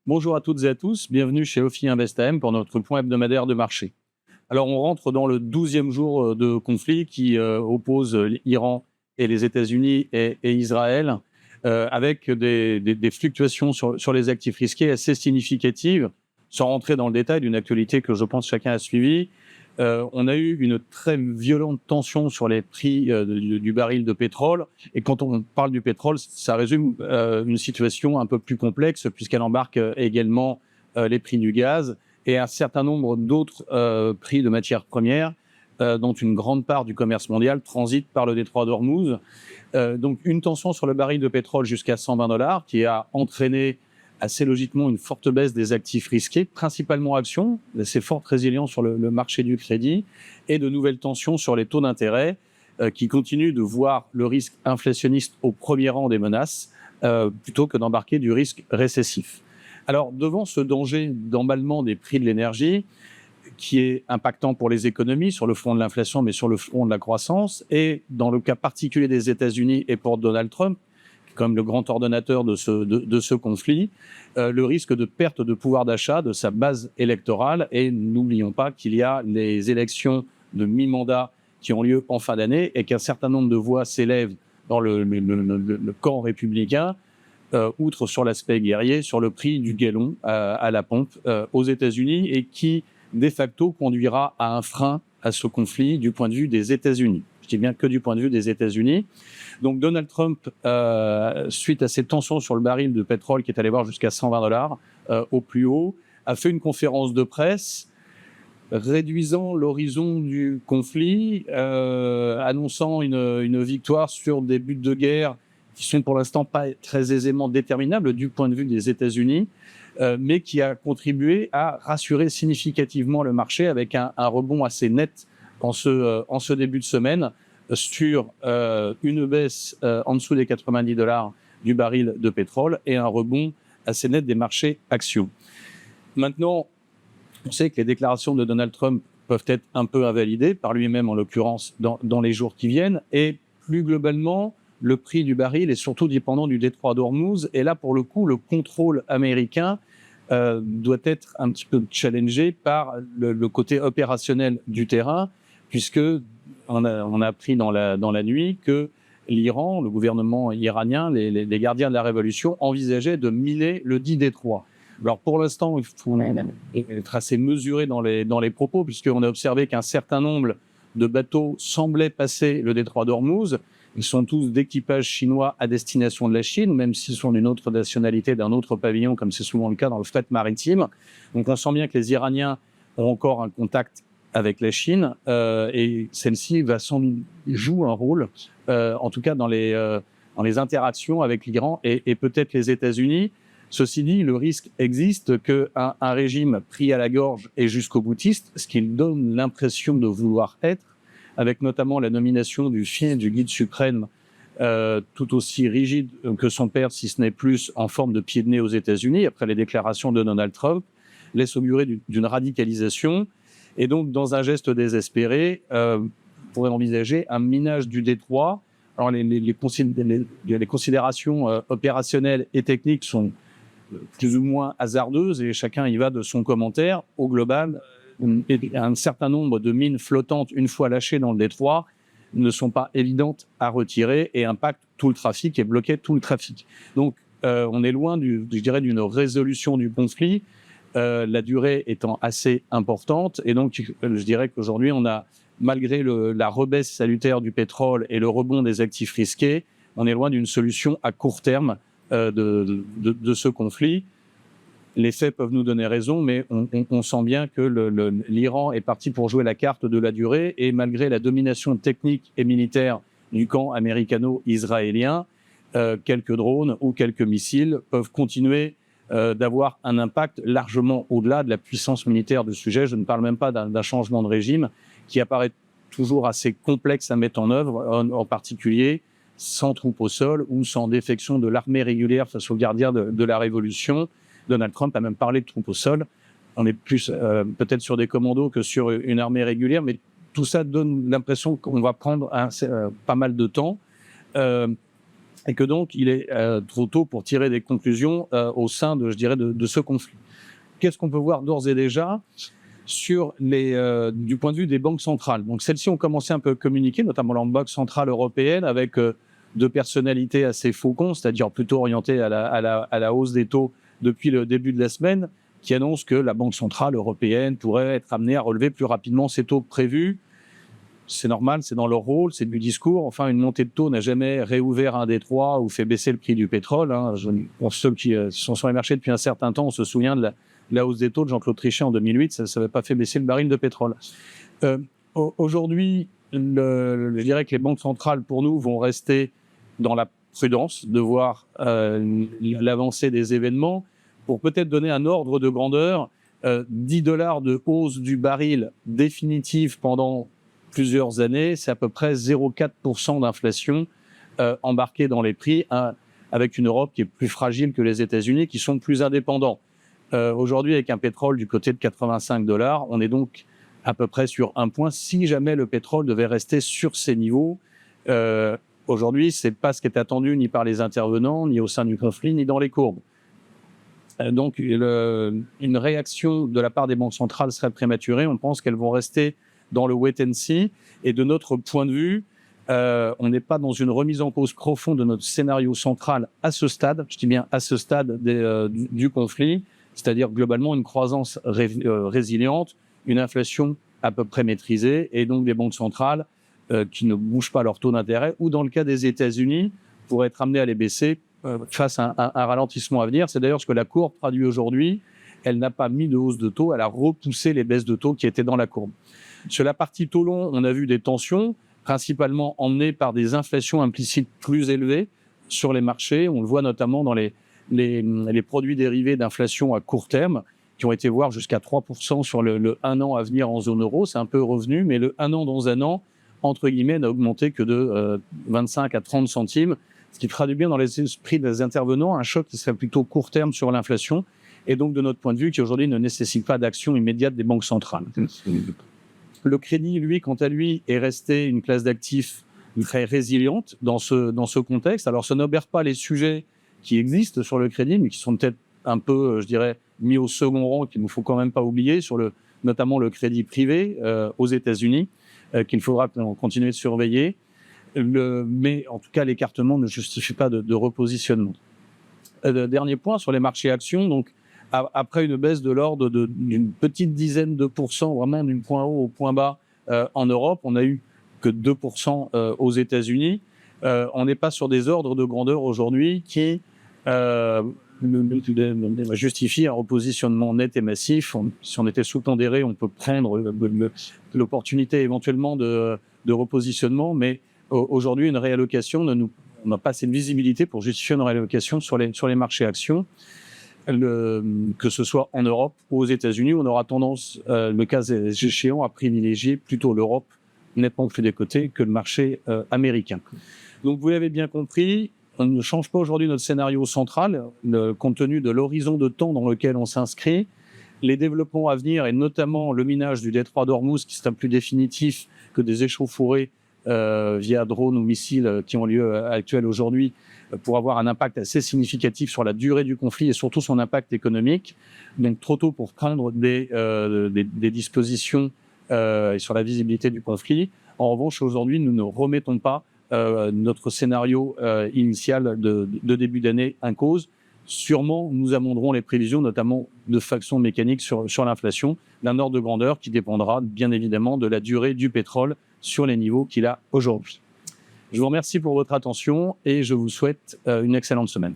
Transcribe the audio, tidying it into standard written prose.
Bonjour à toutes et à tous, bienvenue chez Ophi Invest AM pour notre point hebdomadaire de marché. Alors on rentre dans le 12e jour de conflit qui oppose l'Iran et les États-Unis et Israël, avec des fluctuations sur les actifs risqués assez significatives. Sans rentrer dans le détail d'une actualité que je pense chacun a suivie, on a eu une très violente tension sur les prix du baril de pétrole. Et quand on parle du pétrole, ça résume une situation un peu plus complexe puisqu'elle embarque également les prix du gaz et un certain nombre d'autres prix de matières premières, dont une grande part du commerce mondial transite par le détroit d'Ormuz. Donc une tension sur le baril de pétrole jusqu'à $120 qui a entraîné assez logiquement une forte baisse des actifs risqués, principalement actions, assez forte résilience sur le marché du crédit et de nouvelles tensions sur les taux d'intérêt qui continuent de voir le risque inflationniste au premier rang des menaces plutôt que d'embarquer du risque récessif. Alors, devant ce danger d'emballement des prix de l'énergie, qui est impactant pour les économies sur le front de l'inflation, mais sur le front de la croissance, et dans le cas particulier des États-Unis et pour Donald Trump, comme le grand ordonnateur de ce conflit, le risque de perte de pouvoir d'achat de sa base électorale. Et n'oublions pas qu'il y a les élections de mi-mandat qui ont lieu en fin d'année et qu'un certain nombre de voix s'élèvent dans le camp républicain, outre sur l'aspect guerrier, sur le prix du gallon à la pompe aux États-Unis et qui, de facto, conduira à un frein à ce conflit du point de vue des États-Unis. Je dis bien que du point de vue des États-Unis. Donc Donald Trump, suite à ces tensions sur le baril de pétrole qui est allé voir jusqu'à $120 au plus haut, a fait une conférence de presse réduisant l'horizon du conflit, annonçant une victoire sur des buts de guerre qui sont pour l'instant pas très aisément déterminables du point de vue des États-Unis, mais qui a contribué à rassurer significativement le marché avec un rebond assez net en ce début de semaine sur une baisse en dessous des $90 du baril de pétrole et un rebond assez net des marchés actions. Maintenant, on sait que les déclarations de Donald Trump peuvent être un peu invalidées, par lui-même en l'occurrence, dans les jours qui viennent. Et plus globalement, le prix du baril est surtout dépendant du détroit d'Ormuz. Et là, pour le coup, le contrôle américain doit être un petit peu challengé par le côté opérationnel du terrain, puisque on a appris dans la nuit que l'Iran, le gouvernement iranien, les gardiens de la révolution envisageaient de miner le dit détroit. Alors pour l'instant, il faut être assez mesuré dans les propos, puisqu'on a observé qu'un certain nombre de bateaux semblaient passer le détroit d'Ormuz. Ils sont tous d'équipage chinois à destination de la Chine, même s'ils sont d'une autre nationalité, d'un autre pavillon, comme c'est souvent le cas dans le fret maritime. Donc on sent bien que les Iraniens ont encore un contact avec la Chine, et celle-ci va sans doute jouer un rôle, en tout cas dans les interactions avec l'Iran et peut-être les États-Unis. Ceci dit, le risque existe qu'un régime pris à la gorge et jusqu'au boutiste, ce qu'il donne l'impression de vouloir être, avec notamment la nomination du fils du guide suprême, tout aussi rigide que son père, si ce n'est plus, en forme de pied de nez aux États-Unis, après les déclarations de Donald Trump, laisse augurer d'une radicalisation. Et donc, dans un geste désespéré, on pourrait envisager un minage du détroit. Alors, les considérations opérationnelles et techniques sont plus ou moins hasardeuses et chacun y va de son commentaire. Au global, un certain nombre de mines flottantes, une fois lâchées dans le détroit, ne sont pas évidentes à retirer et impactent tout le trafic et bloquent tout le trafic. Donc, on est loin, je dirais, d'une résolution du conflit, la durée étant assez importante. Et donc, je dirais qu'aujourd'hui, on a, malgré la rebaisse salutaire du pétrole et le rebond des actifs risqués, on est loin d'une solution à court terme de ce conflit. Les faits peuvent nous donner raison, mais on sent bien que l'Iran est parti pour jouer la carte de la durée et malgré la domination technique et militaire du camp américano-israélien, quelques drones ou quelques missiles peuvent continuer d'avoir un impact largement au-delà de la puissance militaire du sujet. Je ne parle même pas d'un changement de régime qui apparaît toujours assez complexe à mettre en œuvre, en particulier sans troupes au sol ou sans défection de l'armée régulière face aux gardiens de la révolution. Donald Trump a même parlé de troupes au sol. On est plus peut-être sur des commandos que sur une armée régulière, mais tout ça donne l'impression qu'on va prendre pas mal de temps. et que donc il est trop tôt pour tirer des conclusions au sein de ce conflit. Qu'est-ce qu'on peut voir d'ores et déjà sur du point de vue des banques centrales? Donc celles-ci ont commencé un peu à communiquer, notamment la Banque centrale européenne, avec de personnalités assez faucons, c'est-à-dire plutôt orientées à la hausse des taux depuis le début de la semaine, qui annoncent que la Banque centrale européenne pourrait être amenée à relever plus rapidement ses taux prévus. C'est normal, c'est dans leur rôle, c'est du discours. Enfin, une montée de taux n'a jamais réouvert un détroit ou fait baisser le prix du pétrole. Pour ceux qui sont sur les marchés depuis un certain temps, on se souvient de la hausse des taux de Jean-Claude Trichet en 2008. Ça n'avait pas fait baisser le baril de pétrole. Aujourd'hui, je dirais que les banques centrales, pour nous, vont rester dans la prudence, de voir l'avancée des événements, pour peut-être donner un ordre de grandeur. $10 de hausse du baril définitive pendant plusieurs années, c'est à peu près 0,4% d'inflation embarquée dans les prix, avec une Europe qui est plus fragile que les États-Unis, qui sont plus indépendants. Aujourd'hui, avec un pétrole du côté de $85, on est donc à peu près sur un point. Si jamais le pétrole devait rester sur ces niveaux, aujourd'hui, c'est pas ce qui est attendu ni par les intervenants, ni au sein du conflit, ni dans les courbes. Donc, une réaction de la part des banques centrales serait prématurée. On pense qu'elles vont rester dans le wait and see. Et de notre point de vue, on n'est pas dans une remise en cause profonde de notre scénario central à ce stade, je dis bien à ce stade du conflit, c'est-à-dire globalement une croissance résiliente, une inflation à peu près maîtrisée, et donc des banques centrales qui ne bougent pas leur taux d'intérêt, ou dans le cas des États-Unis, pourraient être amenées à les baisser face à un ralentissement à venir. C'est d'ailleurs ce que la courbe traduit aujourd'hui. Elle n'a pas mis de hausse de taux, elle a repoussé les baisses de taux qui étaient dans la courbe. Sur la partie taux long, on a vu des tensions, principalement emmenées par des inflations implicites plus élevées sur les marchés. On le voit notamment dans les produits dérivés d'inflation à court terme, qui ont été voir jusqu'à 3% sur le 1 an à venir en zone euro. C'est un peu revenu, mais le 1 an dans un an, entre guillemets, n'a augmenté que de 25 à 30 centimes, ce qui traduit bien dans les esprits des intervenants un choc qui serait plutôt court terme sur l'inflation, et donc de notre point de vue, qui aujourd'hui ne nécessite pas d'action immédiate des banques centrales. Le crédit, lui, quant à lui, est resté une classe d'actifs très résiliente dans ce contexte. Alors, ça n'obère pas les sujets qui existent sur le crédit, mais qui sont peut-être un peu, je dirais, mis au second rang, qu'il ne faut quand même pas oublier, notamment le crédit privé aux États-Unis, qu'il faudra continuer de surveiller. Mais en tout cas, l'écartement ne justifie pas de repositionnement. Dernier point sur les marchés actions. Donc, après une baisse de l'ordre d'une petite dizaine de pourcents, vraiment du point haut au point bas en Europe, on n'a eu que 2% aux États-Unis. On n'est pas sur des ordres de grandeur aujourd'hui qui justifient un repositionnement net et massif. Si on était sous-pondéré, on peut prendre l'opportunité éventuellement de repositionnement, mais aujourd'hui, une réallocation, on n'a pas assez de visibilité pour justifier une réallocation sur les marchés actions. Que ce soit en Europe ou aux États-Unis, on aura tendance, le cas échéant, à privilégier plutôt l'Europe nettement plus des côtés que le marché américain. Donc vous l'avez bien compris, on ne change pas aujourd'hui notre scénario central, compte tenu de l'horizon de temps dans lequel on s'inscrit. Les développements à venir, et notamment le minage du détroit d'Ormuz, qui sera plus définitif que des échauffourées via drones ou missiles qui ont lieu actuel aujourd'hui, pour avoir un impact assez significatif sur la durée du conflit et surtout son impact économique. Donc trop tôt pour prendre des dispositions sur la visibilité du conflit. En revanche, aujourd'hui, nous ne remettons pas notre scénario initial de début d'année en cause. Sûrement, nous amenderons les prévisions, notamment de façon mécanique sur l'inflation, d'un ordre de grandeur qui dépendra bien évidemment de la durée du pétrole sur les niveaux qu'il a aujourd'hui. Je vous remercie pour votre attention et je vous souhaite une excellente semaine.